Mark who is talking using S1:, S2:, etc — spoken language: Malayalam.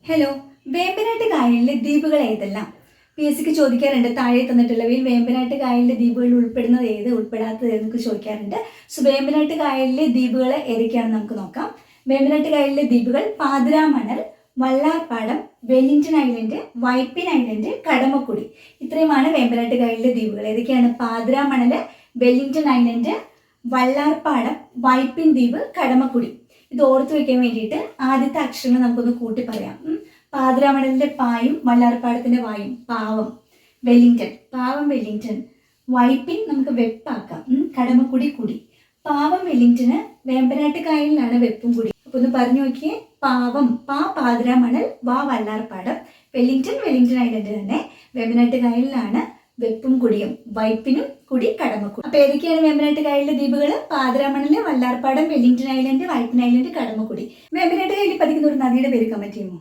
S1: ഹലോ, വേമ്പനാട്ട് കായലിലെ ദ്വീപുകൾ ഏതെല്ലാം? പി എസ് സിക്ക് ചോദിക്കാറുണ്ട്. താഴെ തന്നിട്ടുള്ളവയിൽ വേമ്പനാട്ട് കായലിലെ ദ്വീപുകളിൽ ഉൾപ്പെടുന്നത് ഏത്, ഉൾപ്പെടാത്തത് ഏതൊക്കെ ചോദിക്കാറുണ്ട്. സോ വേമ്പനാട്ട് കായലിലെ ദ്വീപുകൾ ഏതൊക്കെയാണെന്ന് നമുക്ക് നോക്കാം. വേമ്പനാട്ട് കായലിലെ ദ്വീപുകൾ Pathiramanal, Vallarpadam, Wellington island, Vypin island, Kadamakkudi. ഇത്രയുമാണ് വേമ്പനാട്ട് കായലിലെ ദ്വീപുകൾ. ഏതൊക്കെയാണ്? പാതിരാമണൽ, വെല്ലിംഗ്ടൺ ഐലൻഡ്, വള്ളാർപാടം, വൈപ്പിൻ ദ്വീപ്, കടമക്കുടി. ഇത് ഓർത്തു വെക്കാൻ വേണ്ടിയിട്ട് ആദ്യത്തെ അക്ഷരങ്ങൾ നമുക്കൊന്ന് കൂട്ടി പറയാം. പാതിരാമണലിന്റെ പായും വള്ളാർപ്പാടത്തിന്റെ വായും പാവം, വെല്ലിംഗ്ടൺ പാവം വെല്ലിംഗ്ടൺ. വൈപ്പിൻ നമുക്ക് വെപ്പാക്കാം, കടമക്കുടി കുടി. പാവം വെല്ലിംഗ്ടണ് വേമ്പനാട്ട് കായലിലാണ് വെപ്പും കുടി. അപ്പൊ ഒന്ന് പറഞ്ഞു നോക്കിയേ. പാവം പാതിരാമണൽ, വള്ളാർപ്പാടം, വെല്ലിംഗ്ടൺ ഐലൻഡ് തന്നെ വേമ്പനാട്ട് കായലിലാണ് വെപ്പും കുടിയും. വൈപ്പിനും കുടി, കടമക്കുടി. അപ്പൊ ഏതൊക്കെയാണ് വേമ്പനാട്ട് കായലിലെ ദ്വീപുകൾ? Pathiramanal, Vallarpadam, Wellington island, Vypin island, Kadamakkudi. Vembanad കായലിൽ പതിക്കുന്ന ഒരു നദിയുടെ പേര് കമന്റ് ചെയ്യുമോ?